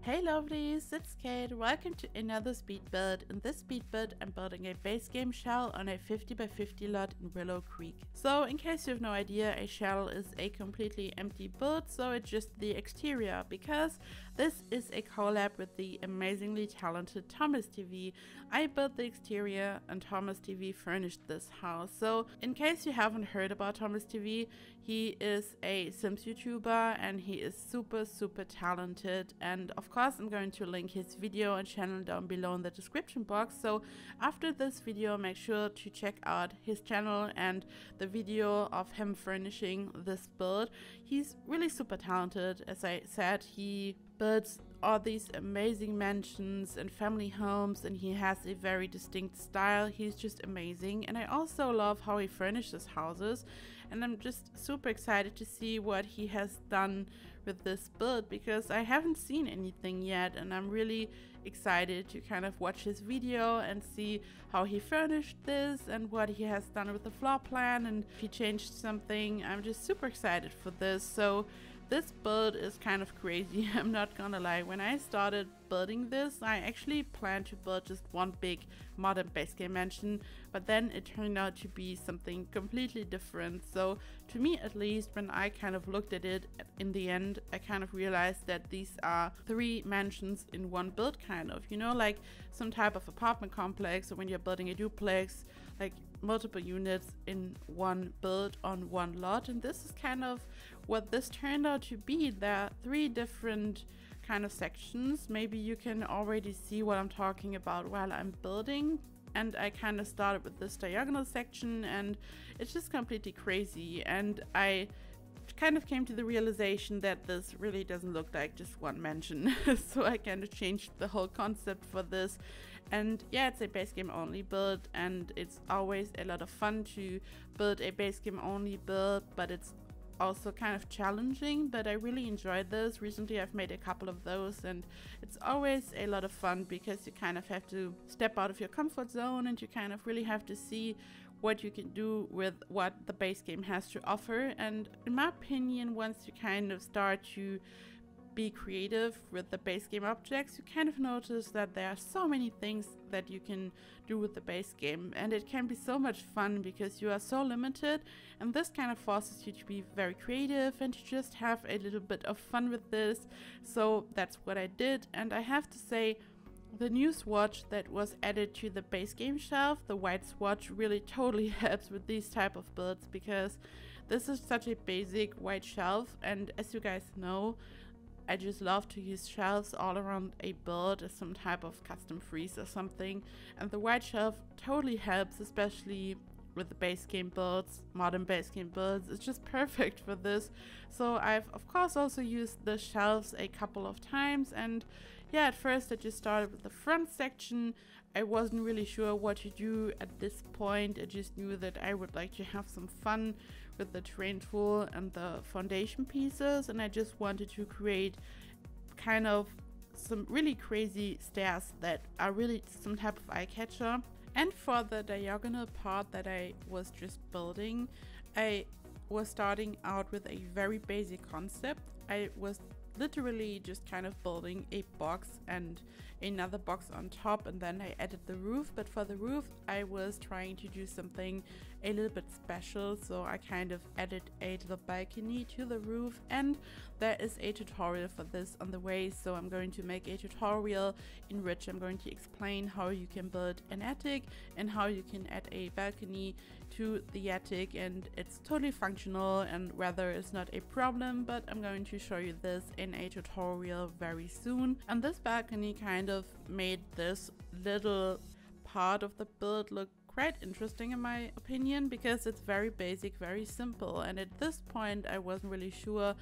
Hey lovelies, it's Kate. Welcome to another speed build. In this speed build I'm building a base game shell on a 50 by 50 lot in Willow Creek. So in case you have no idea, a shell is a completely empty build, so it's just the exterior, because this is a collab with the amazingly talented ThomasTV. I built the exterior and ThomasTV furnished this house. So in case you haven't heard about ThomasTV, he is a Sims YouTuber and he is super talented, and of course I'm going to link his video and channel down below in the description box. So after this video, make sure to check out his channel and the video of him furnishing this build. He's really super talented. As I said, he builds all these amazing mansions and family homes, and he has a very distinct style. He's just amazing, and I also love how he furnishes houses, and I'm just super excited to see what he has done with this build, because I haven't seen anything yet, and I'm really excited to kind of watch his video and see how he furnished this and what he has done with the floor plan, and if he changed something. I'm just super excited for this. So this build is kind of crazy, I'm not gonna lie. When I started building this, I actually planned to build just one big modern base game mansion, but then it turned out to be something completely different. So to me, at least, when I kind of looked at it in the end, I kind of realized that these are three mansions in one build, kind of, you know, like some type of apartment complex, or when you're building a duplex, like multiple units in one build on one lot. And this is kind of what this turned out to be. There are three different kind of sections. Maybe you can already see what I'm talking about while I'm building. And I kind of started with this diagonal section, and it's just completely crazy. And I kind of came to the realization that this really doesn't look like just one mansion. So I kind of changed the whole concept for this. And yeah, it's a base game only build, and it's always a lot of fun to build a base game only build, but it's also kind of challenging, but I really enjoyed this. Recently I've made a couple of those, and it's always a lot of fun because you kind of have to step out of your comfort zone, and you kind of really have to see what you can do with what the base game has to offer. And in my opinion, once you kind of start to be creative with the base game objects, you kind of notice that there are so many things that you can do with the base game, and it can be so much fun because you are so limited, and this kind of forces you to be very creative and to just have a little bit of fun with this. So that's what I did, and I have to say, the new swatch that was added to the base game shelf, the white swatch, really totally helps with these type of builds, because this is such a basic white shelf, and as you guys know, I just love to use shelves all around a build as some type of custom freeze or something, and the white shelf totally helps, especially with the base game builds, modern base game builds. It's just perfect for this. So I've of course also used the shelves a couple of times, and yeah, at first I just started with the front section. I wasn't really sure what to do at this point. I just knew that I would like to have some fun with the terrain tool and the foundation pieces, and I just wanted to create kind of some really crazy stairs that are really some type of eye catcher. And for the diagonal part that I was just building, I was starting out with a very basic concept. I was literally just kind of building a box and another box on top, and then I added the roof. But for the roof, I was trying to do something a little bit special, so I kind of added a little balcony to the roof, and there is a tutorial for this on the way. So I'm going to make a tutorial in which I'm going to explain how you can build an attic and how you can add a balcony to the attic, and it's totally functional, and weather is not a problem. But I'm going to show you this in a tutorial very soon. And this balcony kind of made this little part of the build look quite interesting in my opinion, because it's very basic, very simple, and at this point I wasn't really sure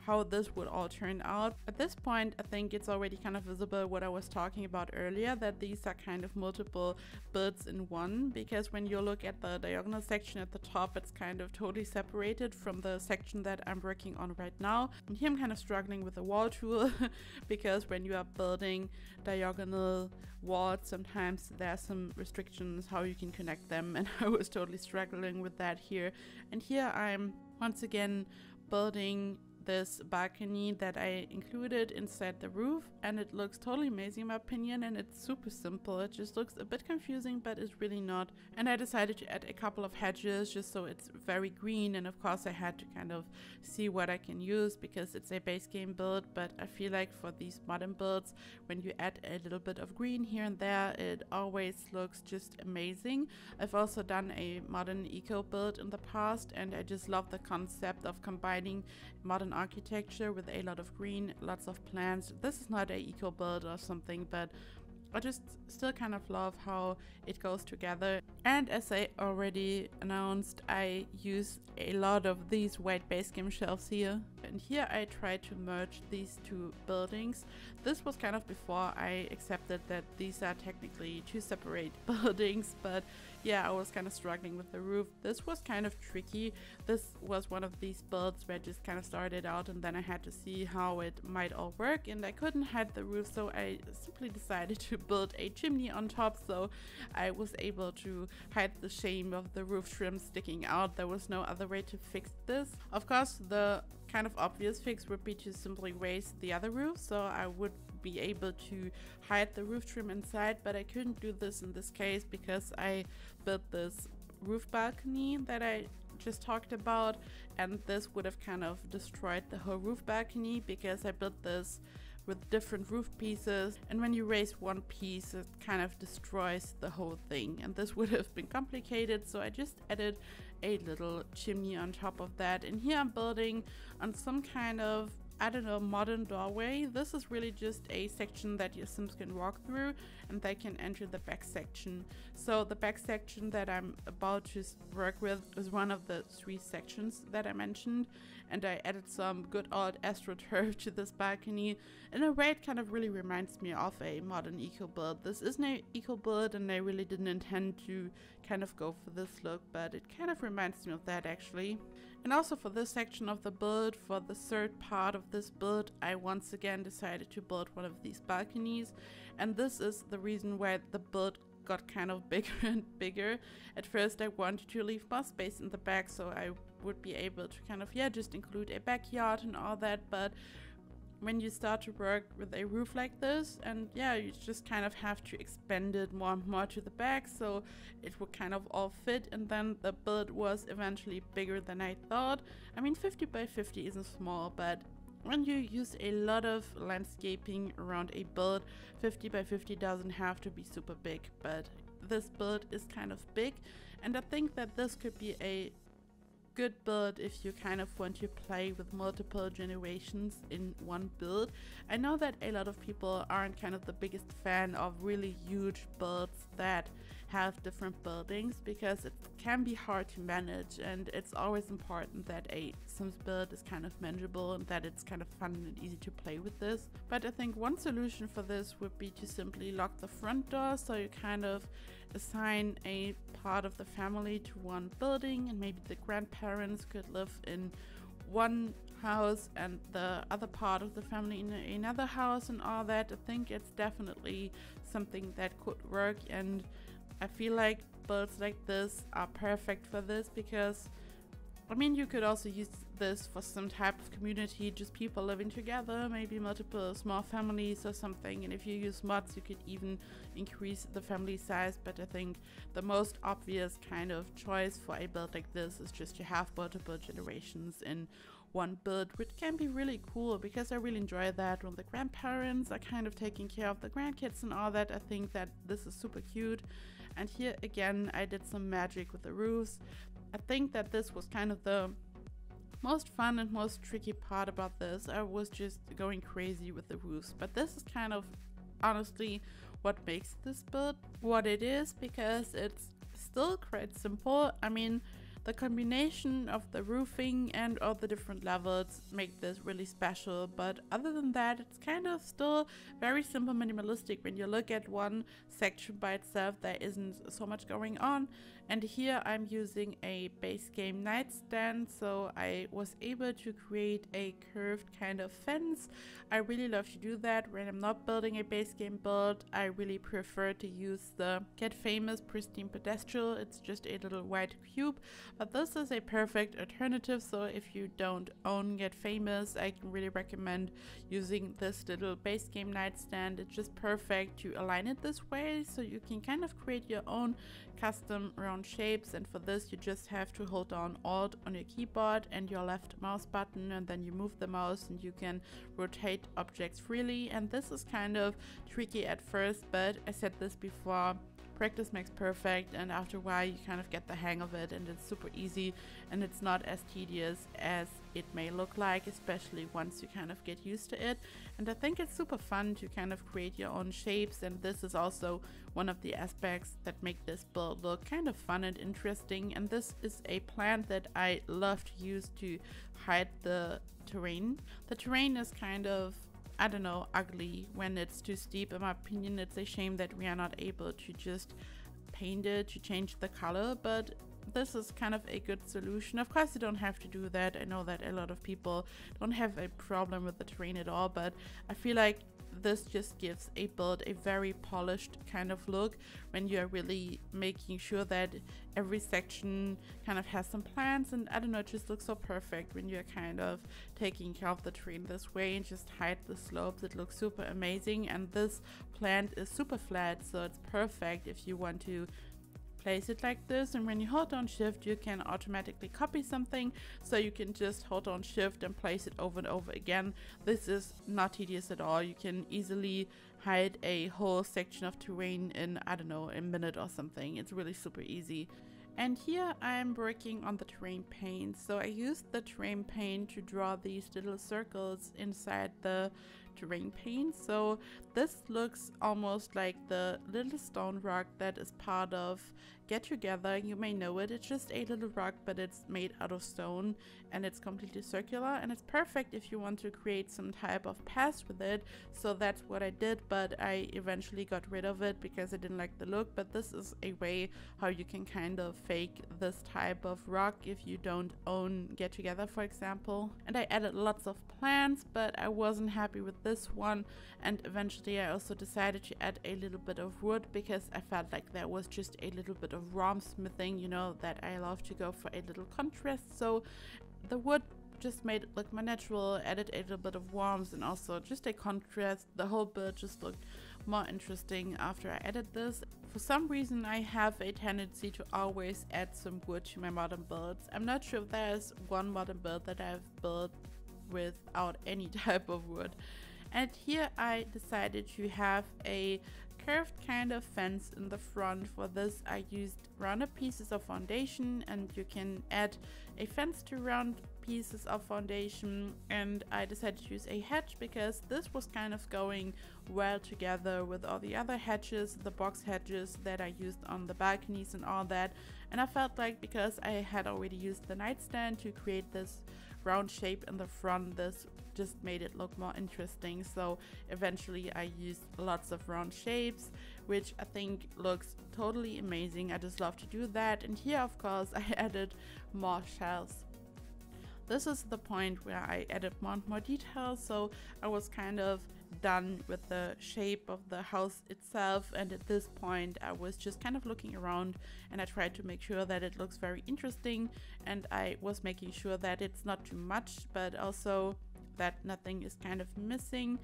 how this would all turn out. At this point, I think it's already kind of visible what I was talking about earlier, that these are kind of multiple builds in one, because when you look at the diagonal section at the top, it's kind of totally separated from the section that I'm working on right now. And here I'm kind of struggling with the wall tool because when you are building diagonal walls, sometimes there are some restrictions how you can connect them, and I was totally struggling with that here. And here I'm once again building this balcony that I included inside the roof, and it looks totally amazing in my opinion, and it's super simple. It just looks a bit confusing, but it's really not. And I decided to add a couple of hedges just so it's very green, and of course I had to kind of see what I can use because it's a base game build, but I feel like for these modern builds, when you add a little bit of green here and there, it always looks just amazing. I've also done a modern eco build in the past, and I just love the concept of combining modern architecture with a lot of green, lots of plants. This is not a eco build or something, but I just still kind of love how it goes together. And as I already announced, I use a lot of these white base game shelves here. And here I tried to merge these two buildings. This was kind of before I accepted that these are technically two separate buildings, but yeah, I was kind of struggling with the roof. This was kind of tricky. This was one of these builds where I just kind of started out and then I had to see how it might all work, and I couldn't hide the roof, so I simply decided to build a chimney on top, so I was able to hide the shame of the roof trim sticking out. There was no other way to fix this. Of course, the kind of obvious fix would be to simply raise the other roof, so I would be able to hide the roof trim inside, but I couldn't do this in this case because I built this roof balcony that I just talked about, and this would have kind of destroyed the whole roof balcony because I built this with different roof pieces, and when you raise one piece it kind of destroys the whole thing, and this would have been complicated, so I just added a little chimney on top of that. And here I'm building on some kind of, I don't know, modern doorway. This is really just a section that your Sims can walk through and they can enter the back section. So the back section that I'm about to work with is one of the 3 sections that I mentioned, and I added some good old astroturf to this balcony. In a way it kind of really reminds me of a modern eco build. This isn't an eco build and I really didn't intend to kind of go for this look, but it kind of reminds me of that actually. And also for this section of the build, for the third part of this build, I once again decided to build one of these balconies, and this is the reason why the build got kind of bigger and bigger. At first I wanted to leave more space in the back so I would be able to kind of, yeah, just include a backyard and all that, but when you start to work with a roof like this, and yeah, you just kind of have to expand it more and more to the back so it would kind of all fit, and then the build was eventually bigger than I thought. I mean, 50 by 50 isn't small, but when you use a lot of landscaping around a build, 50 by 50 doesn't have to be super big, but this build is kind of big, and I think that this could be a good build if you kind of want to play with multiple generations in one build. I know that a lot of people aren't kind of the biggest fan of really huge builds that have different buildings because it can be hard to manage, and it's always important that a Sims build is kind of manageable and that it's kind of fun and easy to play with this. But I think one solution for this would be to simply lock the front door, so you kind of assign a part of the family to one building, and maybe the grandparents could live in one house and the other part of the family in another house and all that. I think it's definitely something that could work, and I feel like builds like this are perfect for this because, I mean, you could also use this for some type of community, just people living together, maybe multiple small families or something, and if you use mods you could even increase the family size. But I think the most obvious kind of choice for a build like this is just to have multiple generations in one build, which can be really cool because I really enjoy that when the grandparents are kind of taking care of the grandkids and all that. I think that this is super cute. And here again I did some magic with the roofs. I think that this was kind of the most fun and most tricky part about this. I was just going crazy with the roofs, but this is kind of honestly what makes this build what it is, because it's still quite simple. I mean, the combination of the roofing and all the different levels make this really special, but other than that it's kind of still very simple, minimalistic. When you look at one section by itself there isn't so much going on, and here I'm using a base game nightstand, so I was able to create a curved kind of fence. I really love to do that when I'm not building a base game build. I really prefer to use the Get Famous Pristine Pedestal. It's just a little white cube, But this is a perfect alternative, so if you don't own Get Famous, I can really recommend using this little base game nightstand. It's just perfect to align it this way, so you can kind of create your own custom round shapes, and for this you just have to hold down Alt on your keyboard and your left mouse button, and then you move the mouse and you can rotate objects freely. And this is kind of tricky at first, but I said this before, practice makes perfect, and after a while you kind of get the hang of it, and it's super easy and it's not as tedious as it may look like, especially once you kind of get used to it. And I think it's super fun to kind of create your own shapes, and this is also one of the aspects that make this build look kind of fun and interesting. And this is a plant that I love to use to hide the terrain. The terrain is kind of, I don't know, ugly when it's too steep. In my opinion, it's a shame that we are not able to just paint it to change the color, but this is kind of a good solution. Of course, you don't have to do that. I know that a lot of people don't have a problem with the terrain at all, but I feel like this just gives a build a very polished kind of look when you're really making sure that every section kind of has some plants, and I don't know, it just looks so perfect when you're kind of taking care of the terrain this way and just hide the slopes. It looks super amazing, and this plant is super flat, so it's perfect if you want to place it like this. And when you hold down shift, you can automatically copy something, so you can just hold down shift and place it over and over again. This is not tedious at all. You can easily hide a whole section of terrain in, I don't know, a minute or something. It's really super easy. And here I'm working on the terrain paint. So I used the terrain paint to draw these little circles inside the terrain paint. So this looks almost like the little stone rock that is part of Get Together. You may know it. It's just a little rock, but it's made out of stone and it's completely circular, and it's perfect if you want to create some type of path with it. So that's what I did, but I eventually got rid of it because I didn't like the look. But this is a way how you can kind of fake this type of rock if you don't own Get Together, for example. And I added lots of plants, but I wasn't happy with this one, and eventually I also decided to add a little bit of wood because I felt like there was just a little bit of rom smithing, you know, that I love to go for a little contrast. So the wood just made it look more natural, added a little bit of warmth and also just a contrast. The whole build just looked more interesting after I added this. For some reason I have a tendency to always add some wood to my modern builds. I'm not sure if there's one modern build that I've built without any type of wood. And here I decided to have a curved kind of fence in the front. For this I used rounded pieces of foundation, and you can add a fence to round pieces of foundation, and I decided to use a hedge because this was kind of going well together with all the other hedges, the box hedges that I used on the balconies and all that. And I felt like because I had already used the nightstand to create this round shape in the front, this just made it look more interesting. So eventually I used lots of round shapes, which I think looks totally amazing. I just love to do that. And here of course I added more shells. This is the point where I added more and more details, so I was kind of done with the shape of the house itself, and at this point I was just kind of looking around and I tried to make sure that it looks very interesting, and I was making sure that it's not too much but also that nothing is kind of missing.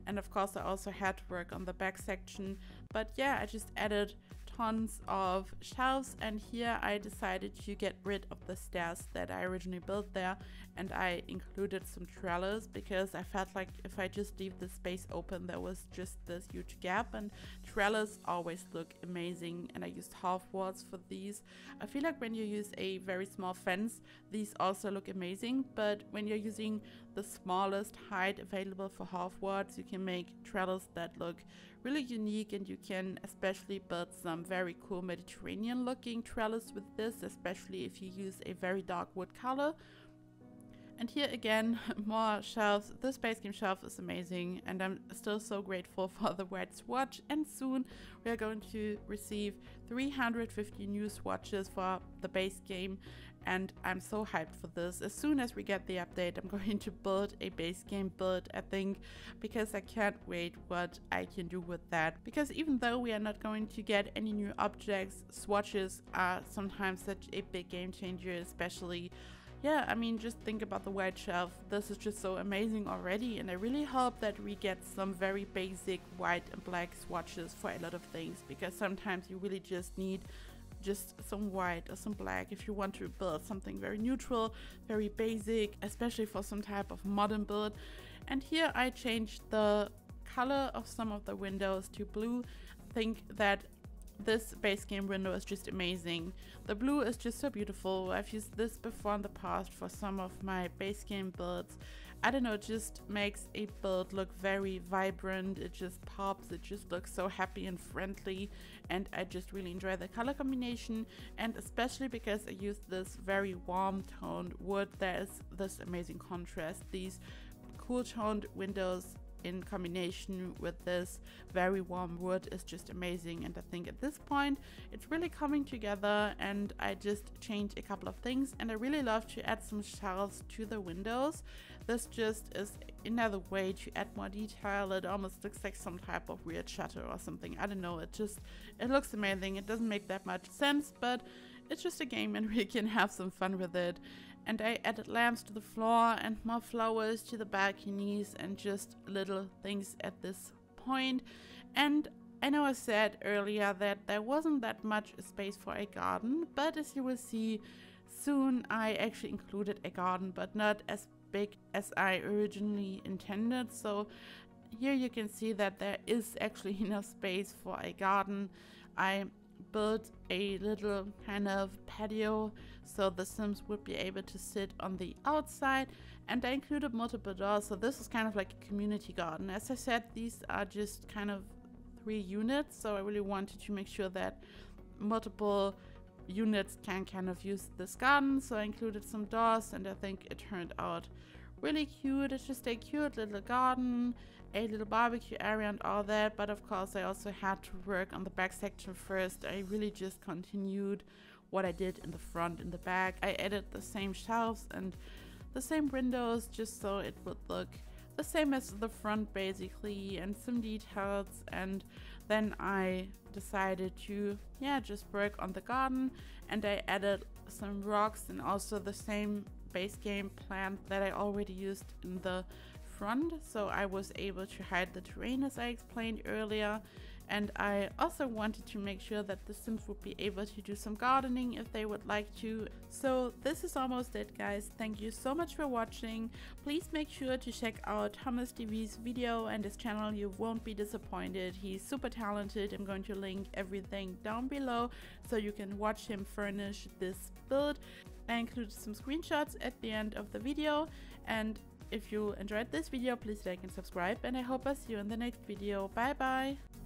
And of course I also had to work on the back section, but yeah, I just added tons of shelves, and here I decided to get rid of the stairs that I originally built there, and I included some trellis because I felt like if I just leave the space open there was just this huge gap, and trellis always look amazing. And I used half walls for these. I feel like when you use a very small fence these also look amazing, but when you're using the smallest height available for half walls you can make trellis that look really unique, and you can especially build some very cool Mediterranean looking trellis with this, especially if you use a very dark wood color. And here again, more shelves. This base game shelf is amazing, and I'm still so grateful for the white swatch. And soon we are going to receive 350 new swatches for the base game. and I'm so hyped for this. As soon as we get the update, I'm going to build a base game build, I think, because I can't wait what I can do with that. Because even though we are not going to get any new objects, swatches are sometimes such a big game changer, especially, yeah, I mean, just think about the white shelf. This is just so amazing already, and I really hope that we get some very basic white and black swatches for a lot of things, because sometimes you really just need just some white or some black if you want to build something very neutral, very basic, especially for some type of modern build. And here I changed the color of some of the windows to blue. I think that this base game window is just amazing. The blue is just so beautiful. I've used this before in the past for some of my base game builds. I don't know, it just makes a build look very vibrant. It just pops, it just looks so happy and friendly, and I just really enjoy the color combination. And especially because I used this very warm toned wood, there is this amazing contrast. These cool toned windows in combination with this very warm wood is just amazing, and I think at this point it's really coming together. And I just changed a couple of things, and I really love to add some shelves to the windows. This just is another way to add more detail. It almost looks like some type of weird shutter or something. I don't know, it looks amazing. It doesn't make that much sense, but it's just a game and we can have some fun with it. And I added lamps to the floor and more flowers to the balconies and just little things at this point. And I know I said earlier that there wasn't that much space for a garden, but as you will see soon, I actually included a garden, but not as big as I originally intended. So here you can see that there is actually enough space for a garden. I built a little kind of patio so the Sims would be able to sit on the outside, and I included multiple doors, so this is kind of like a community garden. As I said, these are just kind of 3 units, so I really wanted to make sure that multiple units can kind of use this garden, so I included some doors, and I think it turned out really cute. It's just a cute little garden, a little barbecue area and all that, but of course I also had to work on the back section first. I really just continued what I did in the front and the back. I added the same shelves and the same windows just so it would look the same as the front basically, and some details. And then I decided to just work on the garden, and I added some rocks and also the same base game plant that I already used in the front, so I was able to hide the terrain as I explained earlier. And I also wanted to make sure that the Sims would be able to do some gardening if they would like to. So this is almost it, guys. Thank you so much for watching. Please make sure to check out ThomasTV's video and his channel. You won't be disappointed. He's super talented. I'm going to link everything down below so you can watch him furnish this build. I included some screenshots at the end of the video, and if you enjoyed this video, please like and subscribe, and I hope I see you in the next video. Bye bye!